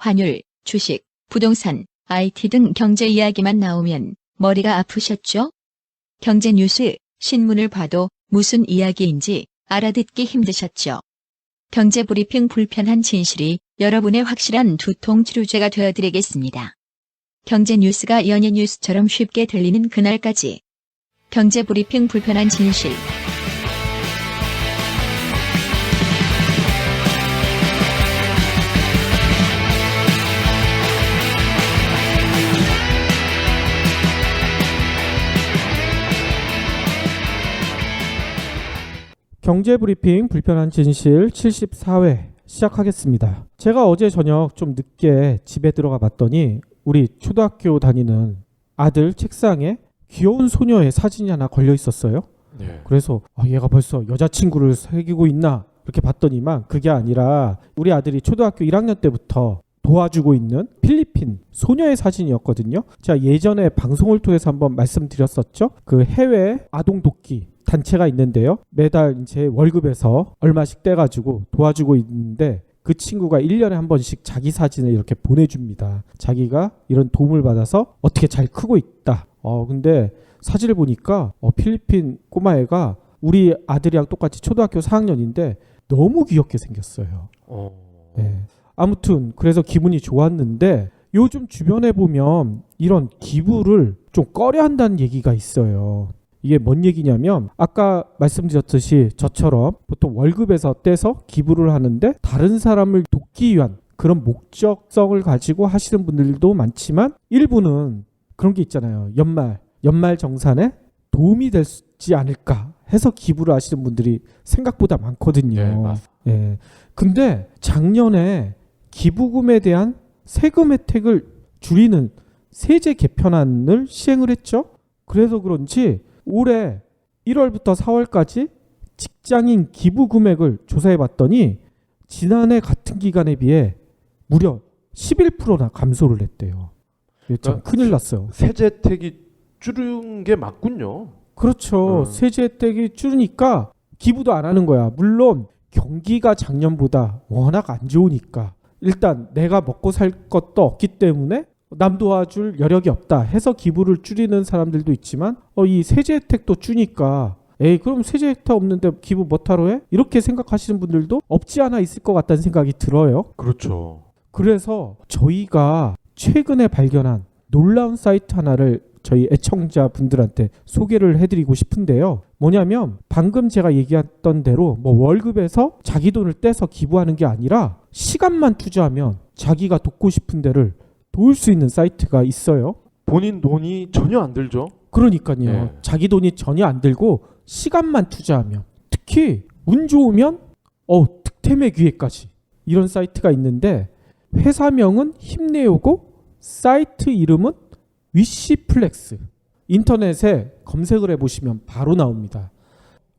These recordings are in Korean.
환율, 주식, 부동산, IT 등 경제 이야기만 나오면 머리가 아프셨죠? 경제 뉴스, 신문을 봐도 무슨 이야기인지 알아듣기 힘드셨죠? 경제 브리핑 불편한 진실이 여러분의 확실한 두통 치료제가 되어드리겠습니다. 경제 뉴스가 연예 뉴스처럼 쉽게 들리는 그날까지. 경제 브리핑 불편한 진실. 경제브리핑 불편한 진실 74회 시작하겠습니다. 제가 어제 저녁 좀 늦게 집에 들어가 봤더니 우리 초등학교 다니는 아들 책상에 귀여운 소녀의 사진이 하나 걸려 있었어요. 네. 그래서 얘가 벌써 여자친구를 사귀고 있나 이렇게 봤더니만 그게 아니라 우리 아들이 초등학교 1학년 때부터 도와주고 있는 필리핀 소녀의 사진이었거든요. 제가 예전에 방송을 통해서 한번 말씀드렸었죠. 그 해외 아동 돕기 단체가 있는데요. 매달 이제 월급에서 얼마씩 떼가지고 도와주고 있는데 그 친구가 1년에 한 번씩 자기 사진을 이렇게 보내줍니다. 자기가 이런 도움을 받아서 어떻게 잘 크고 있다. 근데 사진을 보니까 필리핀 꼬마애가 우리 아들이랑 똑같이 초등학교 4학년인데 너무 귀엽게 생겼어요. 네. 아무튼 그래서 기분이 좋았는데 요즘 주변에 보면 이런 기부를 좀 꺼려 한다는 얘기가 있어요. 이게 뭔 얘기냐면 아까 말씀드렸듯이 저처럼 보통 월급에서 떼서 기부를 하는데 다른 사람을 돕기 위한 그런 목적성을 가지고 하시는 분들도 많지만 일부는 그런 게 있잖아요. 연말 정산에 도움이 되지 않을까 해서 기부를 하시는 분들이 생각보다 많거든요. 네, 맞습니다. 예. 근데 작년에 기부금에 대한 세금 혜택을 줄이는 세제 개편안을 시행을 했죠. 그래서 그런지 올해 1월부터 4월까지 직장인 기부 금액을 조사해 봤더니 지난해 같은 기간에 비해 무려 11%나 감소를 했대요. 참 큰일 났어요. 세제 혜택이 줄은 게 맞군요. 그렇죠. 세제 혜택이 줄으니까 기부도 안 하는 거야. 물론 경기가 작년보다 워낙 안 좋으니까 일단 내가 먹고 살 것도 없기 때문에 남 도와줄 여력이 없다 해서 기부를 줄이는 사람들도 있지만 이 세제 혜택도 주니까 그럼 세제 혜택 없는데 기부 못하러 해? 이렇게 생각하시는 분들도 없지 않아 있을 것 같다는 생각이 들어요. 그렇죠. 그래서 저희가 최근에 발견한 놀라운 사이트 하나를 저희 애청자분들한테 소개를 해드리고 싶은데요. 뭐냐면 방금 제가 얘기했던 대로 월급에서 자기 돈을 떼서 기부하는 게 아니라 시간만 투자하면 자기가 돕고 싶은 데를 도울 수 있는 사이트가 있어요. 본인 돈이 전혀 안 들죠. 그러니까요. 네. 자기 돈이 전혀 안 들고 시간만 투자하면 특히 운 좋으면 득템의 기회까지 이런 사이트가 있는데 회사명은 힘내요고 사이트 이름은 위시플렉스. 인터넷에 검색을 해보시면 바로 나옵니다.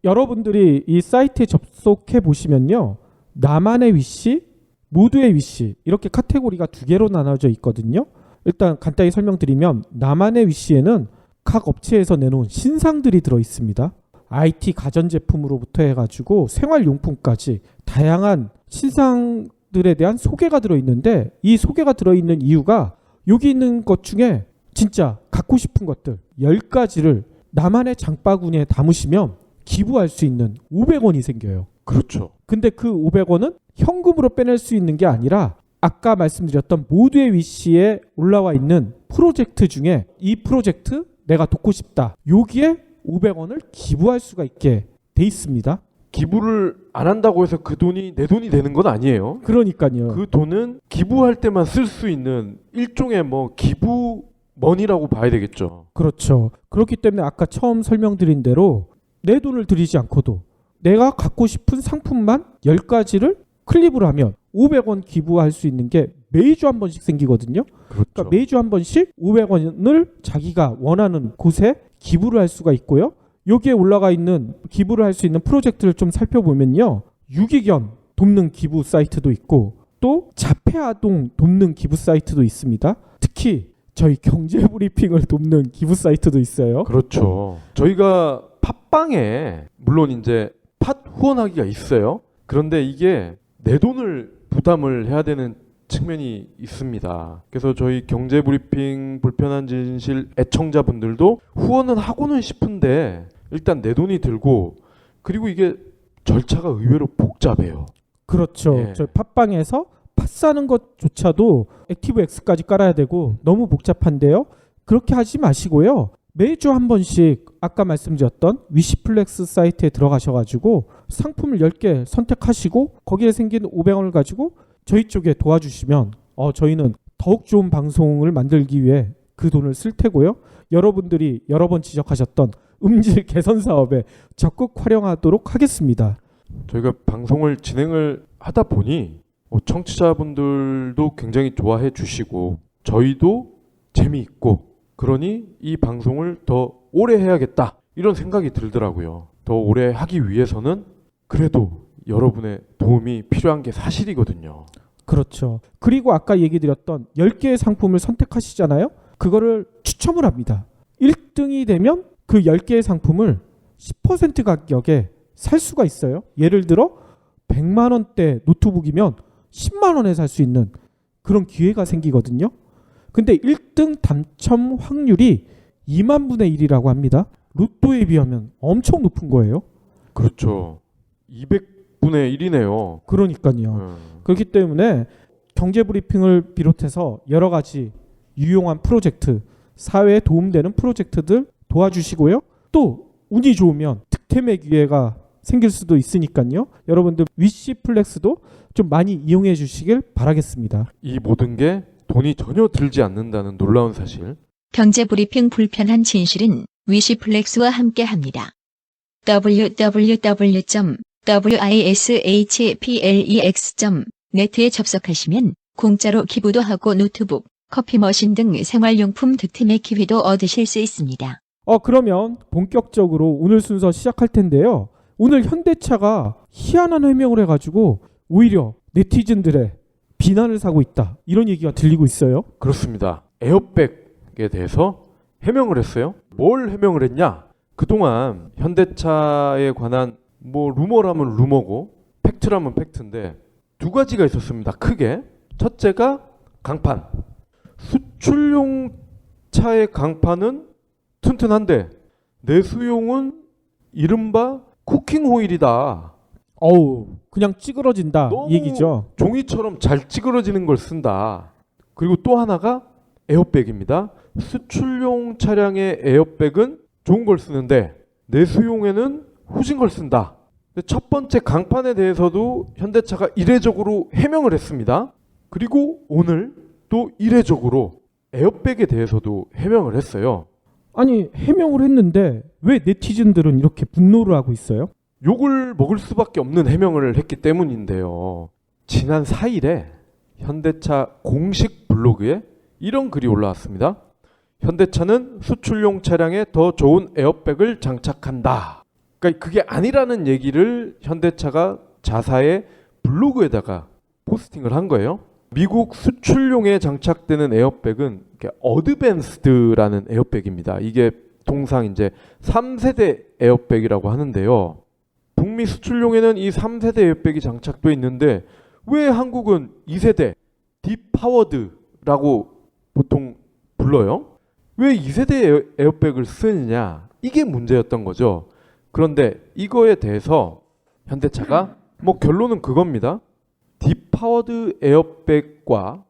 여러분들이 이 사이트에 접속해 보시면요. 나만의 위시, 모두의 위시 이렇게 카테고리가 두 개로 나눠져 있거든요. 일단 간단히 설명드리면 나만의 위시에는 각 업체에서 내놓은 신상들이 들어 있습니다. IT 가전제품으로부터 해가지고 생활용품까지 다양한 신상들에 대한 소개가 들어있는데 이 소개가 들어있는 이유가 여기 있는 것 중에 진짜 갖고 싶은 것들 10가지를 나만의 장바구니에 담으시면 기부할 수 있는 500원이 생겨요. 그렇죠. 근데 그 500원은 현금으로 빼낼 수 있는 게 아니라 아까 말씀드렸던 모두의 위시에 올라와 있는 프로젝트 중에 이 프로젝트 내가 돕고 싶다. 여기에 500원을 기부할 수가 있게 돼 있습니다. 기부를 안 한다고 해서 그 돈이 내 돈이 되는 건 아니에요. 그러니까요. 그 돈은 기부할 때만 쓸 수 있는 일종의 기부 머니라고 봐야 되겠죠. 그렇죠. 그렇기 때문에 아까 처음 설명드린 대로 내 돈을 들이지 않고도 내가 갖고 싶은 상품만 10가지를 클릭을 하면 500원 기부할 수 있는 게 매주 한 번씩 생기거든요. 그렇죠. 그러니까 매주 한 번씩 500원을 자기가 원하는 곳에 기부를 할 수가 있고요. 여기에 올라가 있는 기부를 할 수 있는 프로젝트를 좀 살펴보면요. 유기견 돕는 기부 사이트도 있고 또 자폐 아동 돕는 기부 사이트도 있습니다. 특히 저희 경제브리핑을 돕는 기부 사이트도 있어요. 그렇죠. 저희가 팟빵에 물론 이제 팟 후원하기가 있어요. 그런데 이게 내 돈을 부담을 해야 되는 측면이 있습니다. 그래서 저희 경제브리핑 불편한 진실 애청자분들도 후원은 하고는 싶은데 일단 내 돈이 들고, 그리고 이게 절차가 의외로 복잡해요. 그렇죠. 예. 저희 팟빵에서 팟사는 것조차도 액티브 X까지 깔아야 되고 너무 복잡한데요. 그렇게 하지 마시고요. 매주 한 번씩 아까 말씀드렸던 위시플렉스 사이트에 들어가셔가지고 상품을 10개 선택하시고 거기에 생긴 500원을 가지고 저희 쪽에 도와주시면 저희는 더욱 좋은 방송을 만들기 위해 그 돈을 쓸 테고요. 여러분들이 여러 번 지적하셨던 음질 개선 사업에 적극 활용하도록 하겠습니다. 저희가 방송을 진행을 하다 보니 청취자분들도 굉장히 좋아해 주시고 저희도 재미있고, 그러니 이 방송을 더 오래 해야겠다 이런 생각이 들더라고요. 더 오래 하기 위해서는 그래도 여러분의 도움이 필요한 게 사실이거든요. 그렇죠. 그리고 아까 얘기 드렸던 10개의 상품을 선택하시잖아요. 그거를 추첨을 합니다. 1등이 되면 그 10개의 상품을 10% 가격에 살 수가 있어요. 예를 들어 100만 원대 노트북이면 10만 원에 살 수 있는 그런 기회가 생기거든요. 근데 1등 당첨 확률이 2만 분의 1이라고 합니다. 로또에 비하면 엄청 높은 거예요. 그렇죠. 200분의 1이네요. 그러니까요. 그렇기 때문에 경제브리핑을 비롯해서 여러 가지 유용한 프로젝트, 사회에 도움되는 프로젝트들 도와주시고요. 또 운이 좋으면 득템의 기회가 생길 수도 있으니까요. 여러분들 위시플렉스도 좀 많이 이용해 주시길 바라겠습니다. 이 모든 게 돈이 전혀 들지 않는다는 놀라운 사실. 경제브리핑 불편한 진실은 위시플렉스와 함께합니다. www.wishplex.net에 접속하시면 공짜로 기부도 하고 노트북, 커피 머신 등 생활용품 득템의 기회도 얻으실 수 있습니다. 그러면 본격적으로 오늘 순서 시작할 텐데요. 오늘 현대차가 희한한 해명을 해가지고 오히려 네티즌들의 비난을 사고 있다, 이런 얘기가 들리고 있어요. 그렇습니다. 에어백에 대해서 해명을 했어요. 뭘 해명을 했냐? 그동안 현대차에 관한 루머라면 루머고 팩트라면 팩트인데 두 가지가 있었습니다. 크게. 첫째가 강판. 수출용 차의 강판은 튼튼한데 내수용은 이른바 쿠킹 호일이다. 그냥 찌그러진다 너무 얘기죠. 종이처럼 잘 찌그러지는 걸 쓴다. 그리고 또 하나가 에어백입니다. 수출용 차량의 에어백은 좋은 걸 쓰는데 내수용에는 후진 걸 쓴다. 첫 번째 강판에 대해서도 현대차가 이례적으로 해명을 했습니다. 그리고 오늘 또 이례적으로 에어백에 대해서도 해명을 했어요. 아니, 해명을 했는데 왜 네티즌들은 이렇게 분노를 하고 있어요? 욕을 먹을 수밖에 없는 해명을 했기 때문인데요. 지난 4일에 현대차 공식 블로그에 이런 글이 올라왔습니다. 현대차는 수출용 차량에 더 좋은 에어백을 장착한다. 그러니까 그게 아니라는 얘기를 현대차가 자사의 블로그에다가 포스팅을 한 거예요. 미국 수출용에 장착되는 에어백은 어드밴스드라는 에어백입니다. 이게 통상 이제 3세대 에어백이라고 하는데요. 북미 수출용에는 이 3세대 에어백이 장착돼 있는데 왜 한국은 2세대 딥파워드라고 보통 불러요? 왜 2세대 에어백을 쓰느냐? 이게 문제였던 거죠. 그런데 이거에 대해서 현대차가 결론은 그겁니다. 딥파워드 에어백과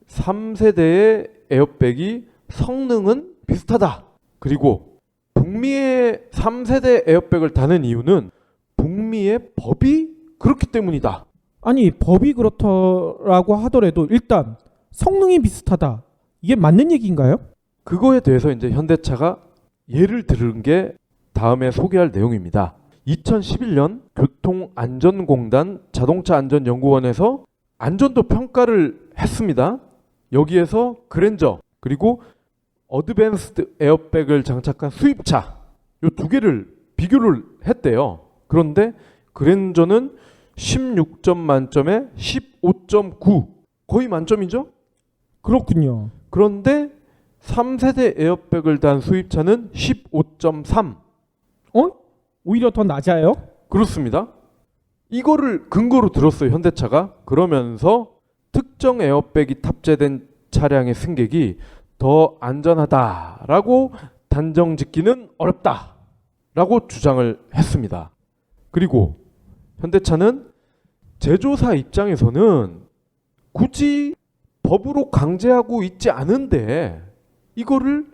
3세대의 에어백이 성능은 비슷하다. 그리고 북미의 3세대 에어백을 다는 이유는 북미의 법이 그렇기 때문이다. 아니, 법이 그렇다라고 하더라도 일단 성능이 비슷하다, 이게 맞는 얘기인가요? 그거에 대해서 이제 현대차가 예를 들은 게 다음에 소개할 내용입니다. 2011년 교통안전공단 자동차안전연구원에서 안전도 평가를 했습니다. 여기에서 그랜저 그리고 어드밴스드 에어백을 장착한 수입차 이 두 개를 비교를 했대요. 그런데 그랜저는 16점 만점에 15.9, 거의 만점이죠? 그렇군요. 그런데 3세대 에어백을 단 수입차는 15.3. 오히려 더 낮아요? 그렇습니다. 이거를 근거로 들었어요, 현대차가. 그러면서 특정 에어백이 탑재된 차량의 승객이 더 안전하다라고 단정 짓기는 어렵다라고 주장을 했습니다. 그리고 현대차는 제조사 입장에서는 굳이 법으로 강제하고 있지 않은데 이거를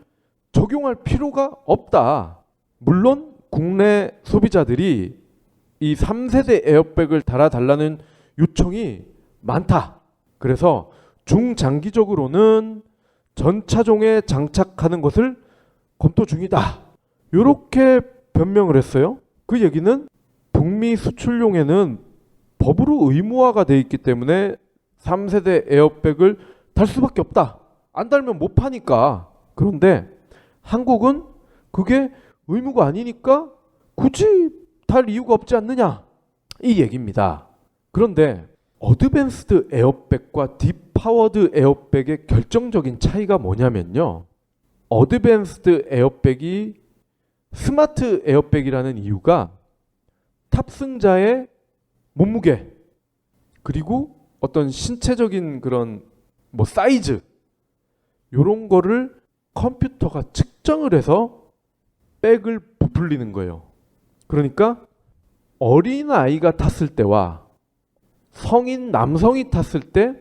적용할 필요가 없다. 물론 국내 소비자들이 이 3세대 에어백을 달아달라는 요청이 많다. 그래서 중장기적으로는 전 차종에 장착하는 것을 검토 중이다. 이렇게 변명을 했어요. 그 얘기는 북미 수출용에는 법으로 의무화가 돼 있기 때문에 3세대 에어백을 달 수밖에 없다. 안 달면 못 파니까. 그런데 한국은 그게 의무가 아니니까 굳이 달 이유가 없지 않느냐. 이 얘기입니다. 그런데 어드밴스드 에어백과 딥파워드 에어백의 결정적인 차이가 뭐냐면요. 어드밴스드 에어백이 스마트 에어백이라는 이유가 탑승자의 몸무게 그리고 어떤 신체적인 그런 뭐 사이즈 요런 거를 컴퓨터가 측정을 해서 백을 부풀리는 거예요. 그러니까 어린 아이가 탔을 때와 성인 남성이 탔을 때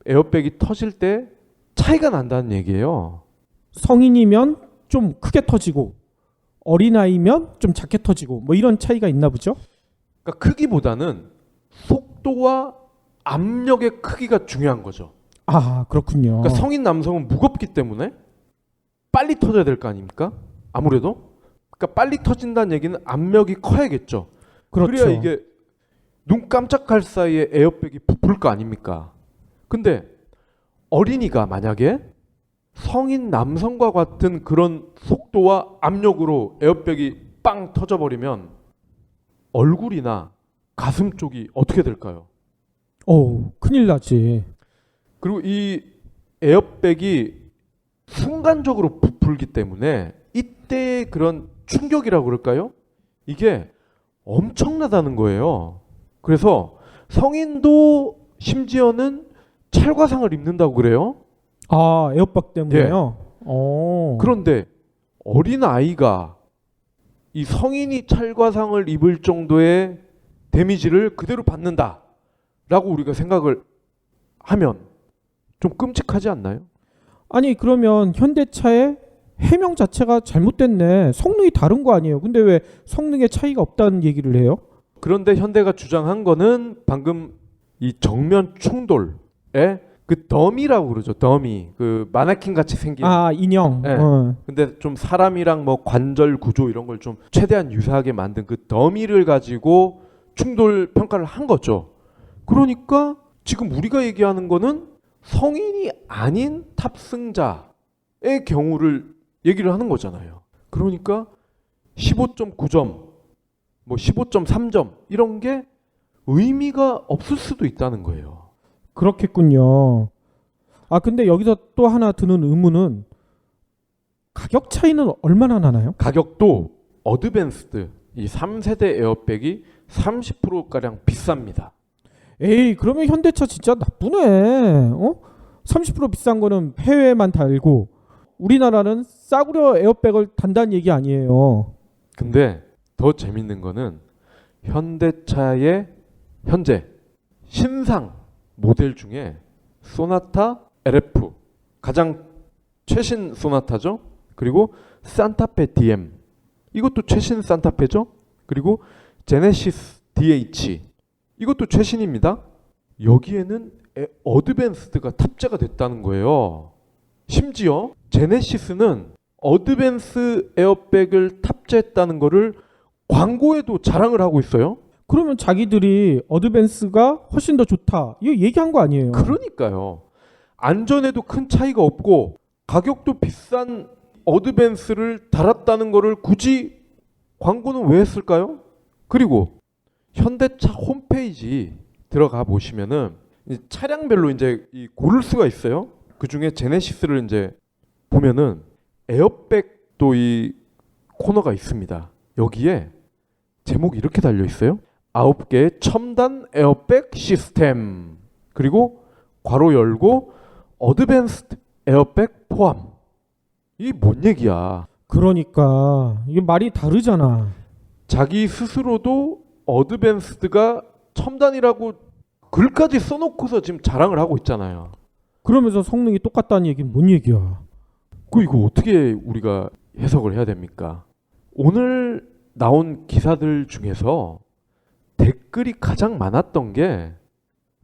에어백이 터질 때 차이가 난다는 얘기예요. 성인이면 좀 크게 터지고 어린아이면 좀 작게 터지고 뭐 이런 차이가 있나 보죠? 그러니까 크기보다는 속도와 압력의 크기가 중요한 거죠. 아, 그렇군요. 그러니까 성인 남성은 무겁기 때문에 빨리 터져야 될 거 아닙니까? 아무래도. 그러니까 빨리 터진다는 얘기는 압력이 커야겠죠. 그렇죠. 그래야 이게 눈 깜짝할 사이에 에어백이 부풀 거 아닙니까? 근데 어린이가 만약에 성인 남성과 같은 그런 속도와 압력으로 에어백이 빵 터져버리면 얼굴이나 가슴 쪽이 어떻게 될까요? 큰일 나지. 그리고 이 에어백이 순간적으로 부풀기 때문에 이때의 그런 충격이라고 그럴까요? 이게 엄청나다는 거예요. 그래서 성인도 심지어는 찰과상을 입는다고 그래요. 아, 에어박 때문에요? 그런데 어린 아이가 이 성인이 찰과상을 입을 정도의 데미지를 그대로 받는다라고 우리가 생각을 하면 좀 끔찍하지 않나요? 아니, 그러면 현대차의 해명 자체가 잘못됐네. 성능이 다른 거 아니에요? 근데 왜 성능에 차이가 없다는 얘기를 해요? 그런데 현대가 주장한 거는 방금 이 정면 충돌에 그 더미라고 그러죠. 더미. 그 마네킹 같이 생긴. 인형. 네. 근데 좀 사람이랑 뭐 관절 구조 이런 걸 좀 최대한 유사하게 만든 그 더미를 가지고 충돌 평가를 한 거죠. 그러니까 지금 우리가 얘기하는 거는 성인이 아닌 탑승자의 경우를 얘기를 하는 거잖아요. 그러니까 15.9점, 뭐 15.3점 이런 게 의미가 없을 수도 있다는 거예요. 그렇겠군요. 근데 여기서 또 하나 드는 의문은 가격 차이는 얼마나 나나요? 가격도 어드밴스드 이 3세대 에어백이 30%가량 비쌉니다. 에이, 그러면 현대차 진짜 나쁘네. 30% 비싼 거는 해외에만 달고 우리나라는 싸구려 에어백을 단다는 얘기 아니에요. 근데 더 재밌는 거는 현대차의 현재 신상 모델 중에 소나타 LF 가장 최신 소나타죠. 그리고 산타페 DM 이것도 최신 산타페죠. 그리고 제네시스 DH 이것도 최신입니다. 여기에는 어드밴스드가 탑재가 됐다는 거예요. 심지어 제네시스는 어드밴스 에어백을 탑재했다는 거를 광고에도 자랑을 하고 있어요. 그러면 자기들이 어드밴스가 훨씬 더 좋다. 이거 얘기한 거 아니에요? 그러니까요. 안전에도 큰 차이가 없고 가격도 비싼 어드밴스를 달았다는 거를 굳이 광고는 왜 했을까요? 그리고 현대차 홈페이지 들어가 보시면은 차량별로 이제 고를 수가 있어요. 그 중에 제네시스를 이제 보면은 에어백도 이 코너가 있습니다. 여기에 제목이 이렇게 달려 있어요. 9개의 첨단 에어백 시스템. 그리고 괄호 열고 어드밴스드 에어백 포함. 이게 뭔 얘기야? 그러니까 이게 말이 다르잖아. 자기 스스로도 어드밴스드가 첨단이라고 글까지 써놓고서 지금 자랑을 하고 있잖아요. 그러면서 성능이 똑같다는 얘기는 뭔 얘기야? 이거 어떻게 우리가 해석을 해야 됩니까? 오늘 나온 기사들 중에서 댓글이 가장 많았던 게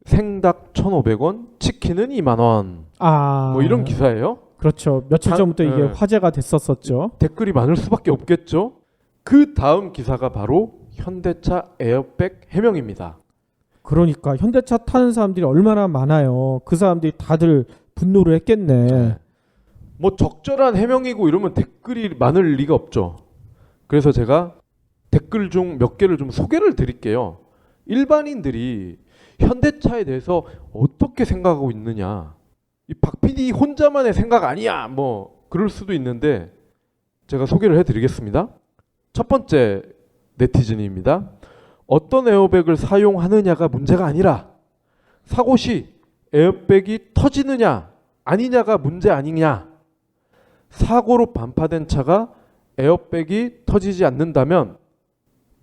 생닭 1,500원, 치킨은 2만 원. 뭐 이런 기사예요. 그렇죠. 며칠 전부터 이게 화제가 됐었었죠. 댓글이 많을 수밖에 없겠죠. 그 다음 기사가 바로 현대차 에어백 해명입니다. 그러니까 현대차 타는 사람들이 얼마나 많아요. 그 사람들이 다들 분노를 했겠네. 뭐 적절한 해명이고 이러면 댓글이 많을 리가 없죠. 그래서 제가 댓글 중 몇 개를 좀 소개를 드릴게요. 일반인들이 현대차에 대해서 어떻게 생각하고 있느냐. 이 박 PD 혼자만의 생각 아니야. 뭐 그럴 수도 있는데 제가 소개를 해드리겠습니다. 첫 번째 네티즌입니다. 어떤 에어백을 사용하느냐가 문제가 아니라 사고 시 에어백이 터지느냐 아니냐가 문제 아니냐. 사고로 반파된 차가 에어백이 터지지 않는다면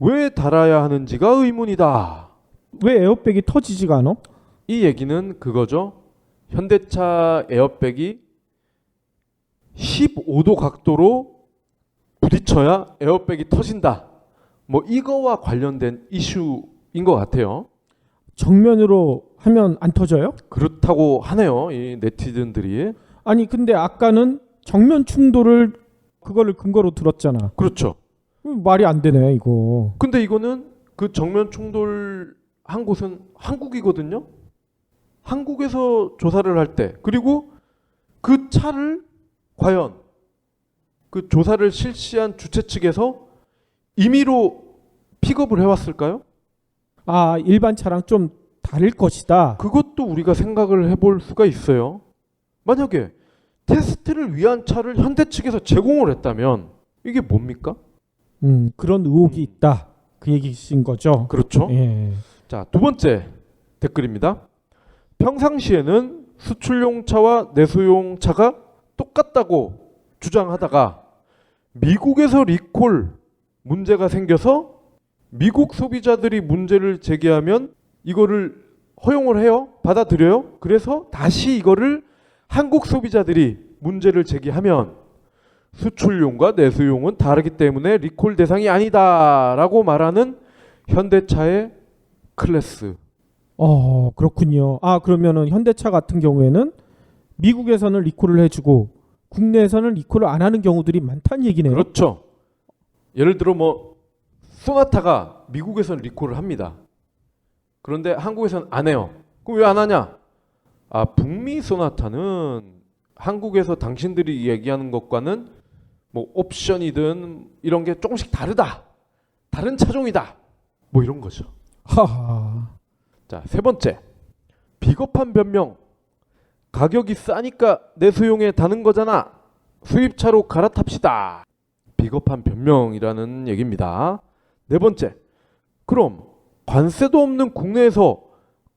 왜 달아야 하는지가 의문이다. 왜 에어백이 터지지가 않아? 이 얘기는 그거죠. 현대차 에어백이 15도 각도로 부딪혀야 에어백이 터진다. 뭐 이거와 관련된 이슈인 것 같아요. 정면으로 하면 안 터져요? 그렇다고 하네요. 이 네티즌들이. 아니 근데 아까는 정면 충돌을 그거를 근거로 들었잖아. 그렇죠. 말이 안 되네 이거. 근데 이거는 그 정면 충돌 한 곳은 한국이거든요. 한국에서 조사를 할 때 그리고 그 차를 과연 그 조사를 실시한 주최 측에서 임의로 픽업을 해왔을까요? 아 일반 차랑 좀 다를 것이다. 그것도 우리가 생각을 해볼 수가 있어요. 만약에 테스트를 위한 차를 현대 측에서 제공을 했다면 이게 뭡니까? 그런 의혹이 있다. 그 얘기신 거죠. 그렇죠. 예. 자, 두 번째 댓글입니다. 평상시에는 수출용 차와 내수용 차가 똑같다고 주장하다가 미국에서 리콜 문제가 생겨서 미국 소비자들이 문제를 제기하면 이거를 허용을 해요. 받아들여요. 그래서 다시 이거를 한국 소비자들이 문제를 제기하면 수출용과 내수용은 다르기 때문에 리콜 대상이 아니다라고 말하는 현대차의 클래스. 그렇군요. 아 그러면은 현대차 같은 경우에는 미국에서는 리콜을 해주고 국내에서는 리콜을 안 하는 경우들이 많다는 얘기네요. 그렇죠. 예를 들어 뭐 소나타가 미국에서는 리콜을 합니다. 그런데 한국에서는 안 해요. 그럼 왜 안 하냐? 아 북미 소나타는 한국에서 당신들이 얘기하는 것과는 뭐 옵션이든 이런 게 조금씩 다르다. 다른 차종이다. 뭐 이런 거죠. 하하. 자, 세 번째. 비겁한 변명. 가격이 싸니까 내수용에 다는 거잖아. 수입차로 갈아탑시다. 비겁한 변명이라는 얘기입니다. 네 번째. 그럼 관세도 없는 국내에서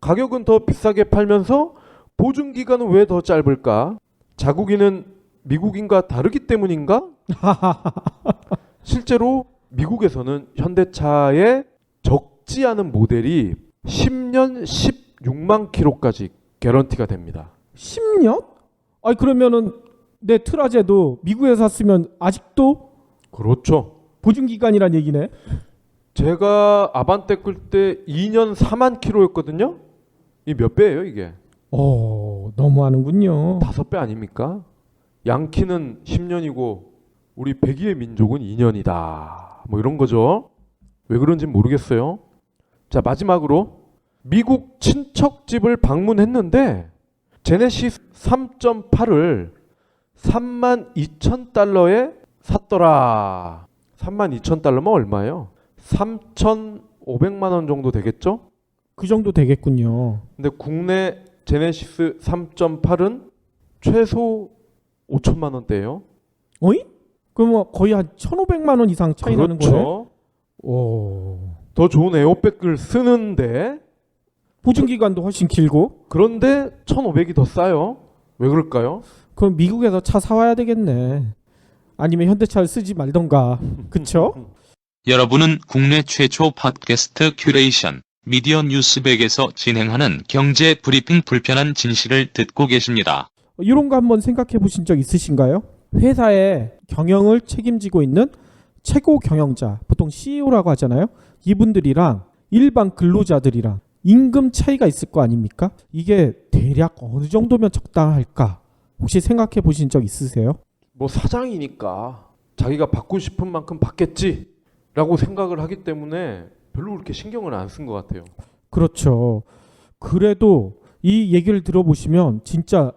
가격은 더 비싸게 팔면서 보증 기간은 왜 더 짧을까? 자국인은 미국인과 다르기 때문인가? 실제로 미국에서는 현대차의 적지 않은 모델이 10년 16만 킬로까지 개런티가 됩니다. 10년? 아니 그러면은 내 트라제도 미국에서 샀으면 아직도 그렇죠. 보증 기간이란 얘기네. 제가 아반떼 끌 때 2년 4만 킬로였거든요. 이 몇 배예요 이게? 너무하는군요. 5배 아닙니까? 양키는 10년이고 우리 백의의 민족은 2년이다. 뭐 이런 거죠. 왜 그런지 모르겠어요. 자 마지막으로 미국 친척집을 방문했는데 제네시스 3.8을 32,000달러에 샀더라. 32,000달러면 얼마예요? 3,500만 원 정도 되겠죠? 그 정도 되겠군요. 근데 국내 제네시스 3.8은 최소 5천만 원대예요. 어이? 그럼 거의 한 1,500만 원 이상 차이 나는 거네. 그렇죠. 더 좋은 에어백을 쓰는데 보증 기간도 훨씬 길고. 그런데 1,500이 더 싸요. 왜 그럴까요? 그럼 미국에서 차 사와야 되겠네. 아니면 현대차를 쓰지 말던가. 그쵸? 여러분은 국내 최초 팟캐스트 큐레이션 미디어 뉴스백에서 진행하는 경제 브리핑 불편한 진실을 듣고 계십니다. 이런 거 한번 생각해 보신 적 있으신가요? 회사의 경영을 책임지고 있는 최고 경영자, 보통 CEO라고 하잖아요. 이분들이랑 일반 근로자들이랑 임금 차이가 있을 거 아닙니까? 이게 대략 어느 정도면 적당할까? 혹시 생각해 보신 적 있으세요? 뭐 사장이니까 자기가 받고 싶은 만큼 받겠지라고 생각을 하기 때문에 별로 그렇게 신경을 안 쓴 것 같아요. 그렇죠. 그래도 이 얘기를 들어보시면 진짜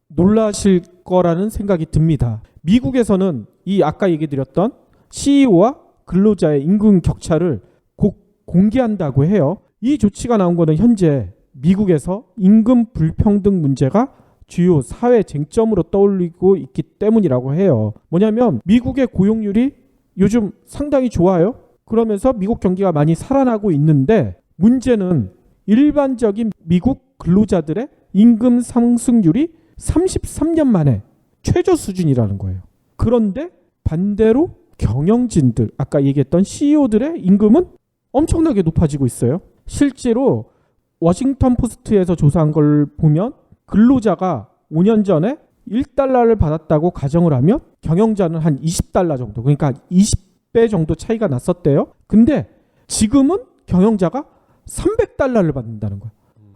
놀라실 거라는 생각이 듭니다. 미국에서는 이 아까 얘기 드렸던 CEO와 근로자의 임금 격차를 곧 공개한다고 해요. 이 조치가 나온 거는 현재 미국에서 임금 불평등 문제가 주요 사회 쟁점으로 떠올리고 있기 때문이라고 해요. 뭐냐면 미국의 고용률이 요즘 상당히 좋아요. 그러면서 미국 경기가 많이 살아나고 있는데 문제는 일반적인 미국 근로자들의 임금 상승률이 33년 만에 최저 수준이라는 거예요. 그런데 반대로 경영진들, 아까 얘기했던 CEO들의 임금은 엄청나게 높아지고 있어요. 실제로 워싱턴 포스트에서 조사한 걸 보면 근로자가 5년 전에 1달러를 받았다고 가정을 하면 경영자는 한 20달러 정도, 그러니까 20배 정도 차이가 났었대요. 근데 지금은 경영자가 300달러를 받는다는 거예요.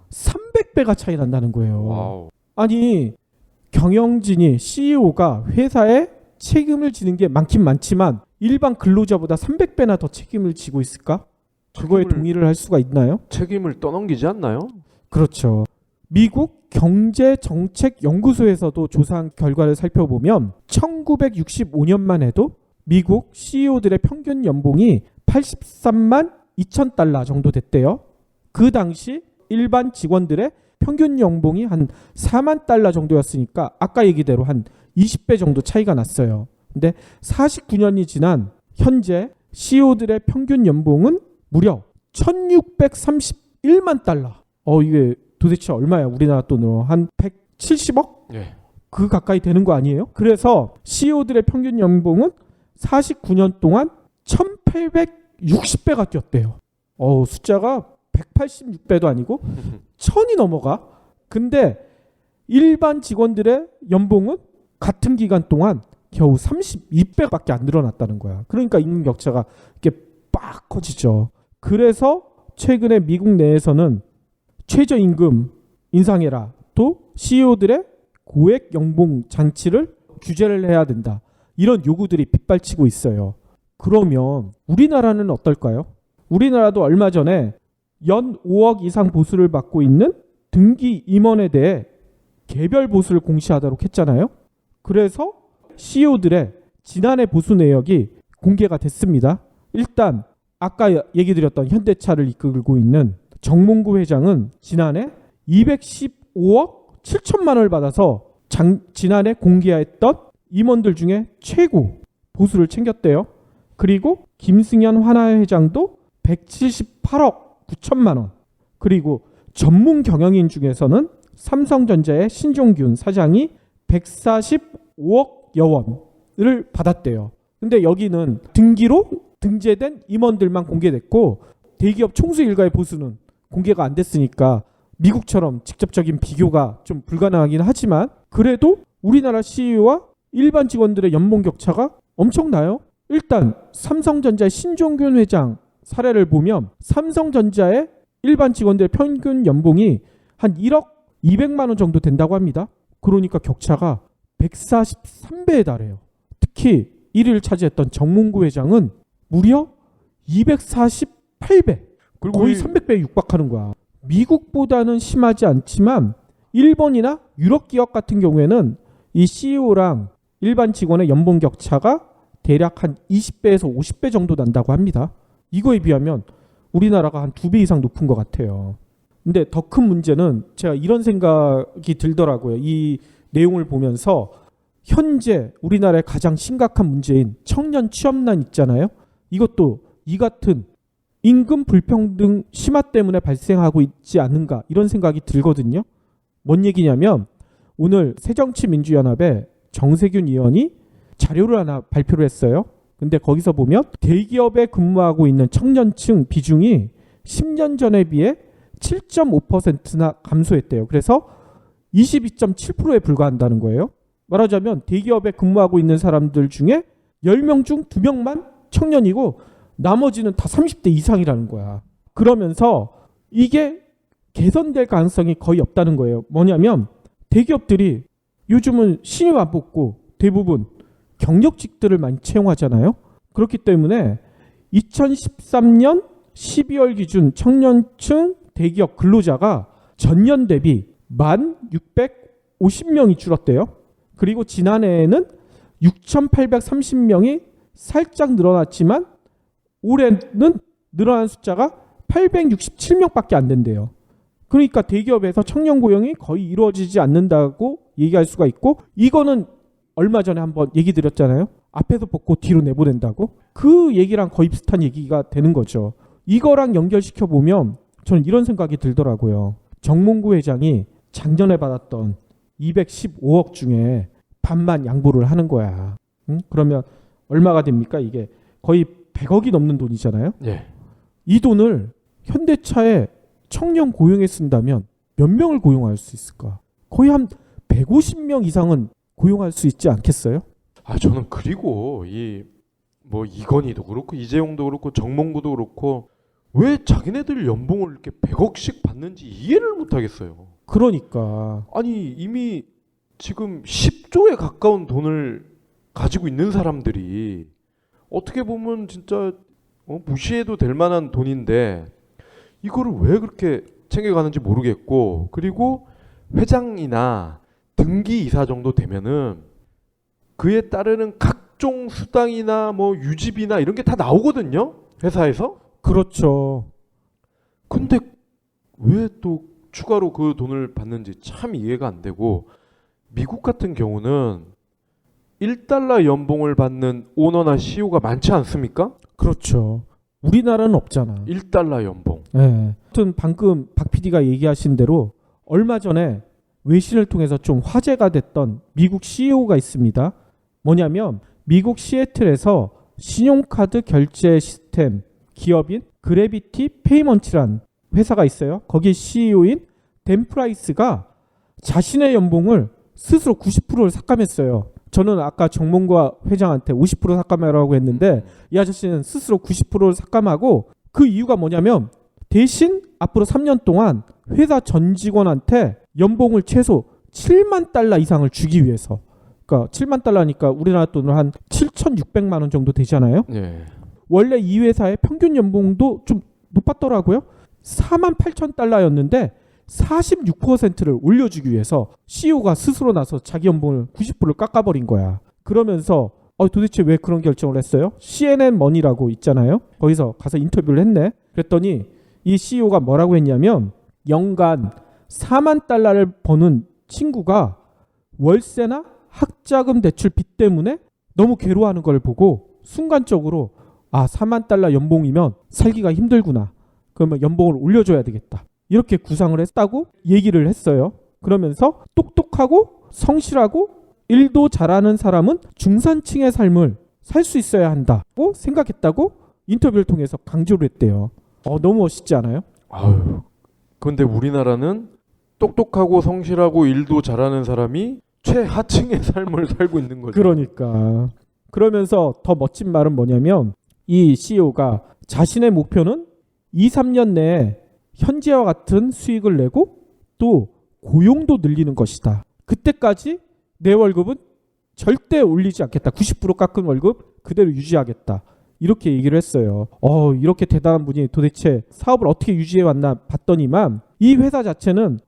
300배가 차이 난다는 거예요. 와우. 아니, 경영진이 CEO가 회사에 책임을 지는 게 많긴 많지만 일반 근로자보다 300배나 더 책임을 지고 있을까? 그거에 동의를 할 수가 있나요? 책임을 떠넘기지 않나요? 그렇죠. 미국 경제정책연구소에서도 조사한 결과를 살펴보면 1965년만 해도 미국 CEO들의 평균 연봉이 83만 2천 달러 정도 됐대요. 그 당시 일반 직원들의 평균 연봉이 한 4만 달러 정도였으니까 아까 얘기대로 한 20배 정도 차이가 났어요. 근데 49년이 지난 현재 CEO들의 평균 연봉은 무려 1631만 달러. 이게 도대체 얼마야? 우리나라 돈으로 한 170억? 예. 그 가까이 되는 거 아니에요? 그래서 CEO들의 평균 연봉은 49년 동안 1860배가 뛰었대요. 숫자가 186배도 아니고 1000이 넘어가. 근데 일반 직원들의 연봉은 같은 기간 동안 겨우 32배밖에 안 늘어났다는 거야. 그러니까 임금 격차가 이렇게 빡 커지죠. 그래서 최근에 미국 내에서는 최저임금 인상해라, 또 CEO들의 고액 연봉 장치를 규제를 해야 된다, 이런 요구들이 빗발치고 있어요. 그러면 우리나라는 어떨까요? 우리나라도 얼마 전에 연 5억 이상 보수를 받고 있는 등기 임원에 대해 개별 보수를 공시하도록 했잖아요. 그래서 CEO들의 지난해 보수 내역이 공개가 됐습니다. 일단 아까 얘기 드렸던 현대차를 이끌고 있는 정몽구 회장은 지난해 215억 7천만 원을 받아서 지난해 공개했던 임원들 중에 최고 보수를 챙겼대요. 그리고 김승현 환하회장도 178억 9천만 원. 그리고 전문 경영인 중에서는 삼성전자의 신종균 사장이 145억 여원을 받았대요. 근데 여기는 등기로 등재된 임원들만 공개됐고 대기업 총수 일가의 보수는 공개가 안 됐으니까 미국처럼 직접적인 비교가 좀 불가능하긴 하지만 그래도 우리나라 CEO와 일반 직원들의 연봉 격차가 엄청나요. 일단 삼성전자의 신종균 회장 사례를 보면 삼성전자의 일반 직원들의 평균 연봉이 한 1억 200만 원 정도 된다고 합니다. 그러니까 격차가 143배에 달해요. 특히 1위를 차지했던 정몽구 회장은 무려 248배, 거의 300배에 육박하는 거야. 미국보다는 심하지 않지만 일본이나 유럽 기업 같은 경우에는 이 CEO랑 일반 직원의 연봉 격차가 대략 한 20배에서 50배 정도 난다고 합니다. 이거에 비하면 우리나라가 한 2배 이상 높은 것 같아요. 근데 더 큰 문제는 제가 이런 생각이 들더라고요. 이 내용을 보면서 현재 우리나라의 가장 심각한 문제인 청년 취업난 있잖아요. 이것도 이 같은 임금 불평등 심화 때문에 발생하고 있지 않는가 이런 생각이 들거든요. 뭔 얘기냐면 오늘 새정치민주연합의 정세균 의원이 자료를 하나 발표를 했어요. 근데 거기서 보면 대기업에 근무하고 있는 청년층 비중이 10년 전에 비해 7.5%나 감소했대요. 그래서 22.7%에 불과한다는 거예요. 말하자면 대기업에 근무하고 있는 사람들 중에 10명 중 2명만 청년이고 나머지는 다 30대 이상이라는 거야. 그러면서 이게 개선될 가능성이 거의 없다는 거예요. 뭐냐면 대기업들이 요즘은 신입 안 뽑고 대부분 경력직들을 많이 채용하잖아요. 그렇기 때문에 2013년 12월 기준 청년층 대기업 근로자가 전년 대비 1,650명이 줄었대요. 그리고 지난해에는 6,830명이 살짝 늘어났지만 올해는 늘어난 숫자가 867명밖에 안 된대요. 그러니까 대기업에서 청년 고용이 거의 이루어지지 않는다고 얘기할 수가 있고, 이거는 얼마 전에 한번 얘기 드렸잖아요. 앞에서 뽑고 뒤로 내보낸다고. 그 얘기랑 거의 비슷한 얘기가 되는 거죠. 이거랑 연결시켜 보면 저는 이런 생각이 들더라고요. 정몽구 회장이 작년에 받았던 215억 중에 반만 양보를 하는 거야. 응? 그러면 얼마가 됩니까? 이게 거의 100억이 넘는 돈이잖아요. 예. 이 돈을 현대차에 청년 고용에 쓴다면 몇 명을 고용할 수 있을까? 거의 한 150명 이상은 고용할 수 있지 않겠어요? 저는 그리고 뭐 이건희도 그렇고 이재용도 그렇고 정몽구도 그렇고 왜 자기네들 연봉을 이렇게 100억씩 받는지 이해를 못 하겠어요. 그러니까 아니 이미 지금 10조에 가까운 돈을 가지고 있는 사람들이 어떻게 보면 진짜 무시해도 될 만한 돈인데 이거를 왜 그렇게 챙겨가는지 모르겠고, 그리고 회장이나 등기 이사 정도 되면은 그에 따르는 각종 수당이나 뭐 유지비나 이런 게 다 나오거든요, 회사에서. 그렇죠. 근데 왜 또 추가로 그 돈을 받는지 참 이해가 안 되고, 미국 같은 경우는 1달러 연봉을 받는 오너나 CEO가 많지 않습니까? 그렇죠. 우리나라는 없잖아. 1달러 연봉. 네. 아무튼 방금 박 PD가 얘기하신 대로 얼마 전에 외신을 통해서 좀 화제가 됐던 미국 CEO가 있습니다. 뭐냐면 미국 시애틀에서 신용카드 결제 시스템 기업인 그래비티 페이먼트란 회사가 있어요. 거기 CEO인 댄 프라이스가 자신의 연봉을 스스로 90%를 삭감했어요. 저는 아까 정몽구 회장한테 50% 삭감하라고 했는데 이 아저씨는 스스로 90%를 삭감하고, 그 이유가 뭐냐면 대신 앞으로 3년 동안 회사 전 직원한테 연봉을 최소 7만 달러 이상을 주기 위해서. 그러니까 7만 달러니까 우리나라 돈으로 한 7,600만 원 정도 되잖아요. 예. 원래 이 회사의 평균 연봉도 좀 높았더라고요. 4만 8천 달러였는데 46%를 올려주기 위해서 CEO가 스스로 나서 자기 연봉을 90%를 깎아버린 거야. 그러면서 도대체 왜 그런 결정을 했어요? CNN 머니라고 있잖아요. 거기서 가서 인터뷰를 했네. 그랬더니 이 CEO가 뭐라고 했냐면 연간 4만 달러를 버는 친구가 월세나 학자금 대출 빚 때문에 너무 괴로워하는 걸 보고 순간적으로 4만 달러 연봉이면 살기가 힘들구나. 그러면 연봉을 올려줘야 되겠다. 이렇게 구상을 했다고 얘기를 했어요. 그러면서 똑똑하고 성실하고 일도 잘하는 사람은 중산층의 삶을 살 수 있어야 한다고 생각했다고 인터뷰를 통해서 강조를 했대요. 너무 멋있지 않아요? 그런데 우리나라는 똑똑하고 성실하고 일도 잘하는 사람이 최하층의 삶을 살고 있는 거죠. 그러니까. 그러면서 더 멋진 말은 뭐냐면 이 CEO가 자신의 목표는 2, 3년 내에 현재와 같은 수익을 내고 또 고용도 늘리는 것이다. 그때까지 내 월급은 절대 올리지 않겠다. 90% 깎은 월급 그대로 유지하겠다. 이렇게 얘기를 했어요. 이렇게 대단한 분이 도대체 사업을 어떻게 유지해 왔나 봤더니만 이 회사 자체는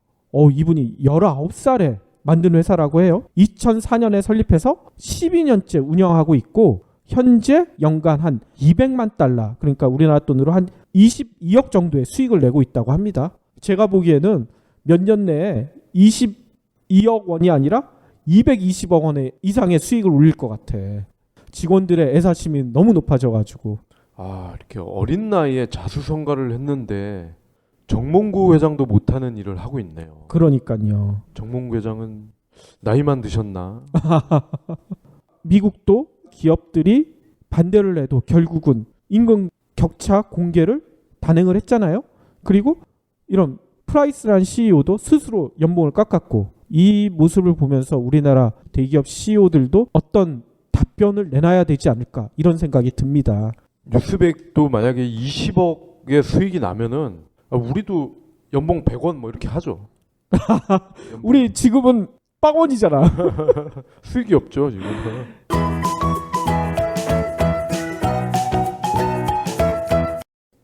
이분이 19살에 만든 회사라고 해요. 2004년에 설립해서 12년째 운영하고 있고 현재 연간 한 200만 달러, 그러니까 우리나라 돈으로 한 22억 정도의 수익을 내고 있다고 합니다. 제가 보기에는 몇 년 내에 22억 원이 아니라 220억 원 이상의 수익을 올릴 것 같아. 직원들의 애사심이 너무 높아져가지고. 이렇게 어린 나이에 자수성가를 했는데 정몽구 회장도 못하는 일을 하고 있네요. 그러니까요. 정몽구 회장은 나이만 드셨나? 미국도 기업들이 반대를 해도 결국은 임금 격차 공개를 단행을 했잖아요. 그리고 이런 프라이스라는 CEO도 스스로 연봉을 깎았고, 이 모습을 보면서 우리나라 대기업 CEO들도 어떤 답변을 내놔야 되지 않을까 이런 생각이 듭니다. 뉴스백도 만약에 20억의 수익이 나면은 우리도 연봉 100원 뭐 이렇게 하죠. 우리 지금은 빵원이잖아. 수익이 없죠 지금.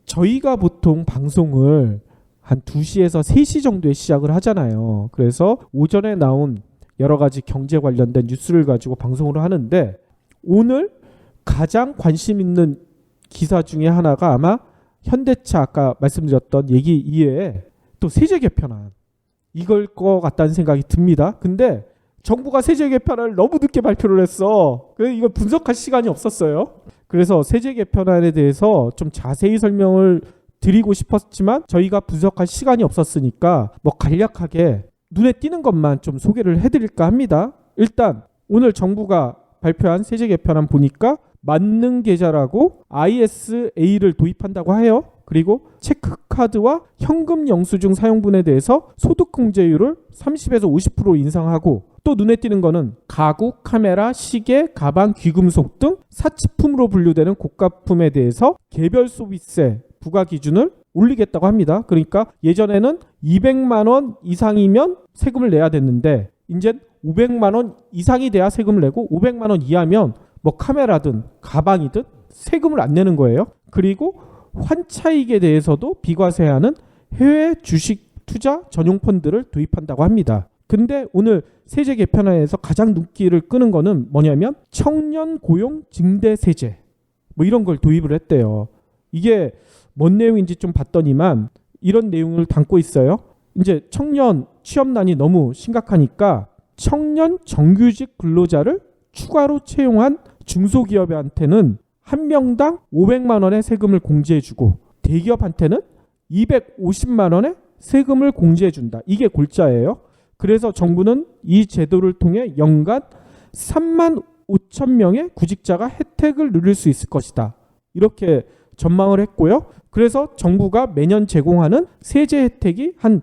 저희가 보통 방송을 한 2시에서 3시 정도에 시작을 하잖아요. 그래서 오전에 나온 여러 가지 경제 관련된 뉴스를 가지고 방송을 하는데, 오늘 가장 관심 있는 기사 중에 하나가 아마 현대차 아까 말씀드렸던 얘기 이외에 또 세제 개편안 이걸 것 같다는 생각이 듭니다. 근데 정부가 세제 개편안을 너무 늦게 발표를 했어. 그래서 이걸 분석할 시간이 없었어요. 그래서 세제 개편안에 대해서 좀 자세히 설명을 드리고 싶었지만 저희가 분석할 시간이 없었으니까 뭐 간략하게 눈에 띄는 것만 좀 소개를 해드릴까 합니다. 일단 오늘 정부가 발표한 세제 개편안 보니까 만능 계좌라고 ISA를 도입한다고 해요. 그리고 체크카드와 현금 영수증 사용분에 대해서 소득공제율을 30에서 50% 인상하고, 또 눈에 띄는 거는 가구, 카메라, 시계, 가방, 귀금속 등 사치품으로 분류되는 고가품에 대해서 개별 소비세 부과 기준을 올리겠다고 합니다. 그러니까 예전에는 200만 원 이상이면 세금을 내야 됐는데 이제 500만 원 이상이 돼야 세금을 내고, 500만 원 이하면 뭐 카메라든 가방이든 세금을 안 내는 거예요. 그리고 환차익에 대해서도 비과세하는 해외 주식 투자 전용 펀드를 도입한다고 합니다. 근데 오늘 세제 개편안에서 가장 눈길을 끄는 거는 뭐냐면 청년 고용 증대 세제 뭐 이런 걸 도입을 했대요. 이게 뭔 내용인지 좀 봤더니만 이런 내용을 담고 있어요. 이제 청년 취업난이 너무 심각하니까 청년 정규직 근로자를 추가로 채용한 중소기업한테는 한 명당 500만 원의 세금을 공제해주고, 대기업한테는 250만 원의 세금을 공제해준다. 이게 골자예요. 그래서 정부는 이 제도를 통해 연간 3만 5천 명의 구직자가 혜택을 누릴 수 있을 것이다. 이렇게 전망을 했고요. 그래서 정부가 매년 제공하는 세제 혜택이 한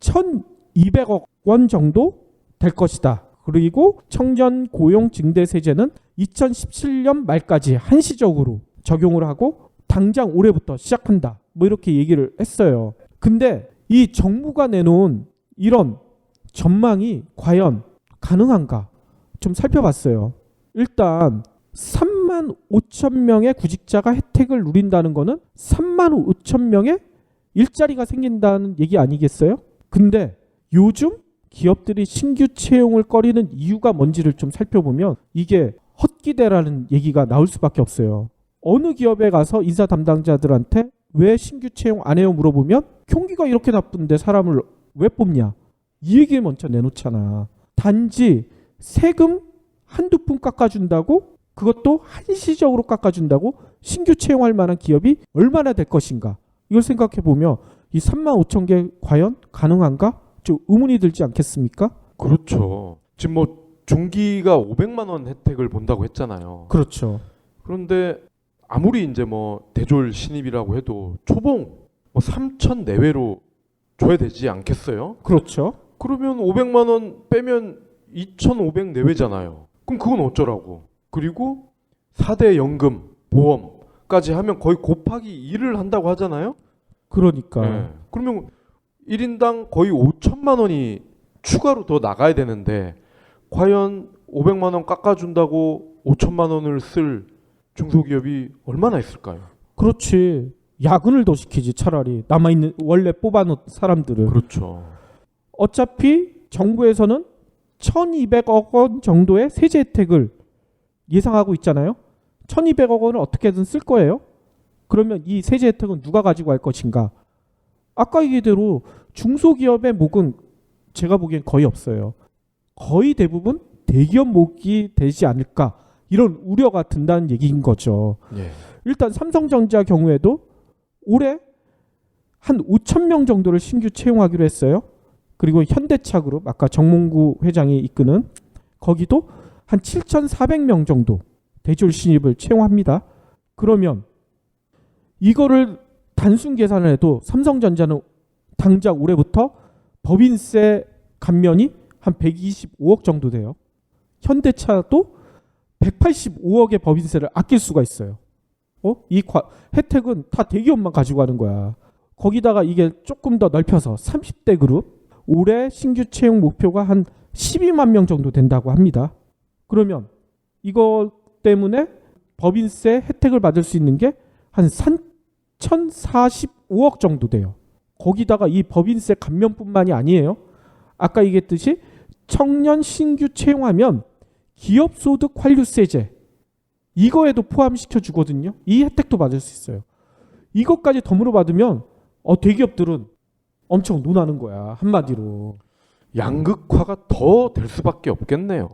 1,200억 원 정도 될 것이다. 그리고 청년 고용 증대 세제는 2017년 말까지 한시적으로 적용을 하고 당장 올해부터 시작한다. 뭐 이렇게 얘기를 했어요. 근데 이 정부가 내놓은 이런 전망이 과연 가능한가? 좀 살펴봤어요. 일단 3만 5천 명의 구직자가 혜택을 누린다는 거는 3만 5천 명의 일자리가 생긴다는 얘기 아니겠어요? 근데 요즘 기업들이 신규 채용을 꺼리는 이유가 뭔지를 좀 살펴보면 이게 헛기대라는 얘기가 나올 수밖에 없어요. 어느 기업에 가서 인사 담당자들한테 왜 신규 채용 안 해요 물어보면 경기가 이렇게 나쁜데 사람을 왜 뽑냐? 이 얘기를 먼저 내놓잖아. 단지 세금 한두 푼 깎아준다고, 그것도 한시적으로 깎아준다고 신규 채용할 만한 기업이 얼마나 될 것인가? 이걸 생각해 보면 이 3만 5천 개 과연 가능한가? 좀 의문이 들지 않겠습니까? 그렇죠. 지금 뭐 중기가 500만 원 혜택을 본다고 했잖아요. 그렇죠. 그런데 아무리 이제 뭐 대졸 신입이라고 해도 초봉 뭐 3천 내외로 줘야 되지 않겠어요? 그렇죠. 그러면 500만 원 빼면 2,500 내외잖아요. 그럼 그건 어쩌라고? 그리고 4대 연금, 보험까지 하면 거의 곱하기 2를 한다고 하잖아요. 그러니까. 네. 그러면 1인당 거의 5천만 원이 추가로 더 나가야 되는데 과연 500만 원 깎아준다고 5천만 원을 쓸 중소기업이 얼마나 있을까요? 그렇지. 야근을 더 시키지 차라리. 남아있는 원래 뽑아놓은 사람들을. 그렇죠. 어차피 정부에서는 1,200억 원 정도의 세제 혜택을 예상하고 있잖아요. 1,200억 원을 어떻게든 쓸 거예요. 그러면 이 세제 혜택은 누가 가지고 갈 것인가? 아까 얘기대로 중소기업의 목은 제가 보기엔 거의 없어요. 거의 대부분 대기업 목이 되지 않을까, 이런 우려가 든다는 얘기인 거죠. 예. 일단 삼성전자 경우에도 올해 한 5,000명 정도를 신규 채용하기로 했어요. 그리고 현대차그룹 아까 정몽구 회장이 이끄는 거기도 한 7,400명 정도 대졸 신입을 채용합니다. 그러면 이거를 단순 계산을 해도 삼성전자는 당장 올해부터 법인세 감면이 한 125억 정도 돼요. 현대차도 185억의 법인세를 아낄 수가 있어요. 이 혜택은 다 대기업만 가지고 가는 거야. 거기다가 이게 조금 더 넓혀서 30대 그룹 올해 신규 채용 목표가 한 12만 명 정도 된다고 합니다. 그러면 이거 때문에 법인세 혜택을 받을 수 있는 게 한 3,045억 정도 돼요. 거기다가 이 법인세 감면뿐만이 아니에요. 아까 얘기했듯이 청년 신규 채용하면 기업소득 환류세제 이거에도 포함시켜 주거든요. 이 혜택도 받을 수 있어요. 이것까지 덤으로 받으면 대기업들은 엄청 논하는 거야. 한마디로. 양극화가 더 될 수밖에 없겠네요.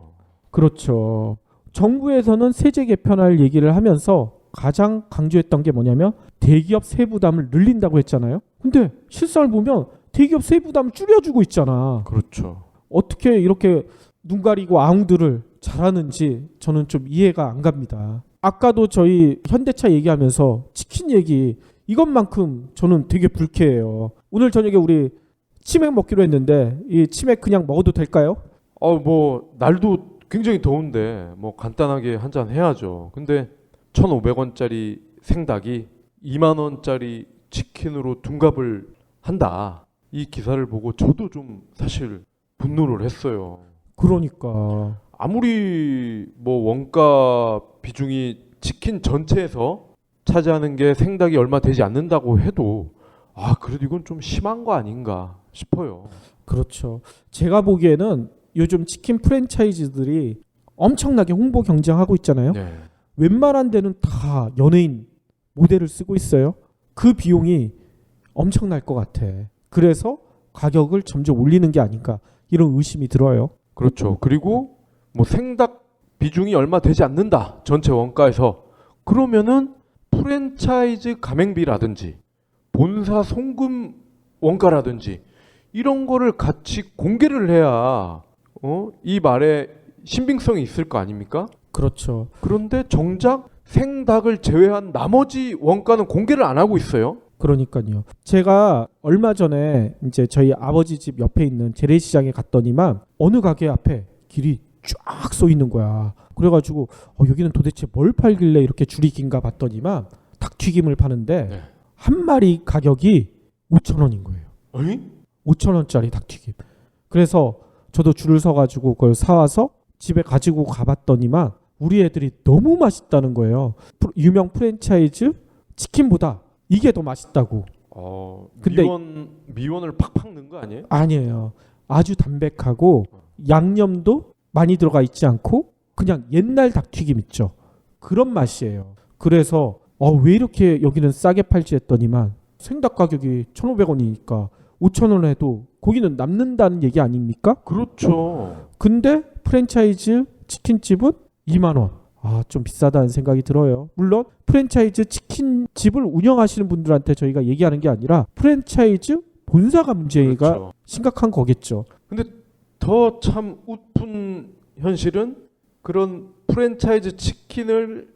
그렇죠. 정부에서는 세제 개편할 얘기를 하면서 가장 강조했던 게 뭐냐면 대기업 세부담을 늘린다고 했잖아요. 근데 실상을 보면 대기업 세부담을 줄여주고 있잖아. 그렇죠. 어떻게 이렇게 눈 가리고 아웅들을 잘하는지 저는 좀 이해가 안 갑니다. 아까도 저희 현대차 얘기하면서 치킨 얘기 이것만큼 저는 되게 불쾌해요. 오늘 저녁에 우리 치맥 먹기로 했는데 이 치맥 그냥 먹어도 될까요? 뭐 날도 굉장히 더운데 뭐 간단하게 한 잔 해야죠. 근데 1,500원짜리 생닭이 2만 원짜리 치킨으로 둔갑을 한다. 이 기사를 보고 저도 좀 사실 분노를 했어요. 그러니까 아무리 뭐 원가 비중이 치킨 전체에서 차지하는 게 생닭이 얼마 되지 않는다고 해도 그래도 이건 좀 심한 거 아닌가 싶어요. 그렇죠. 제가 보기에는 요즘 치킨 프랜차이즈들이 엄청나게 홍보 경쟁하고 있잖아요. 네. 웬만한 데는 다 연예인 모델을 쓰고 있어요. 그 비용이 엄청날 것 같아. 그래서 가격을 점점 올리는 게 아닌가 이런 의심이 들어요. 그렇죠. 그리고 뭐 생닭 비중이 얼마 되지 않는다. 전체 원가에서. 그러면은 프랜차이즈 가맹비라든지 본사 송금 원가라든지 이런 거를 같이 공개를 해야 이 말에 신빙성이 있을 거 아닙니까? 그렇죠. 그런데 정작 생닭을 제외한 나머지 원가는 공개를 안 하고 있어요. 그러니까요. 제가 얼마 전에 이제 저희 아버지 집 옆에 있는 재래시장에 갔더니만 어느 가게 앞에 길이 쫙 서 있는 거야. 그래가지고 여기는 도대체 뭘 팔길래 이렇게 줄이 긴가 봤더니만 닭튀김을 파는데 네. 한 마리 가격이 5,000원인 거예요. 어이? 5,000원짜리 닭튀김. 그래서 저도 줄을 서가지고 그걸 사와서 집에 가지고 가봤더니만 우리 애들이 너무 맛있다는 거예요. 유명 프랜차이즈 치킨보다 이게 더 맛있다고. 근데 근데 미원을 팍팍 넣은 거 아니에요? 아니에요. 아주 담백하고 양념도 많이 들어가 있지 않고 그냥 옛날 닭튀김 있죠. 그런 맛이에요. 그래서 왜 이렇게 여기는 싸게 팔지 했더니만 생닭 가격이 1,500원이니까 5,000원 해도 고기는 남는다는 얘기 아닙니까? 그렇죠. 근데 프랜차이즈 치킨집은 2만 원. 좀 비싸다는 생각이 들어요. 물론 프랜차이즈 치킨집을 운영하시는 분들한테 저희가 얘기하는 게 아니라 프랜차이즈 본사가 문제가 그렇죠. 심각한 거겠죠. 근데 더 참 웃픈 현실은 그런 프랜차이즈 치킨을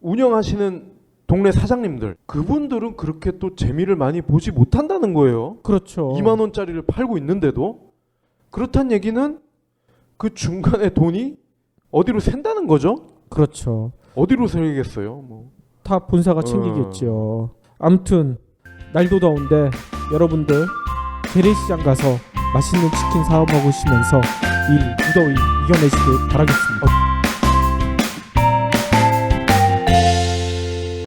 운영하시는 동네 사장님들 그분들은 그렇게 또 재미를 많이 보지 못한다는 거예요. 그렇죠. 2만 원짜리를 팔고 있는데도 그렇단 얘기는 그 중간에 돈이 어디로 샌다는 거죠? 그렇죠. 어디로 새겠어요? 뭐. 다 본사가 챙기겠죠. 아무튼 날도 더운데 여러분들 재래시장 가서 맛있는 치킨 사 먹으시면서 이 무더위 이겨내시길 바라겠습니다.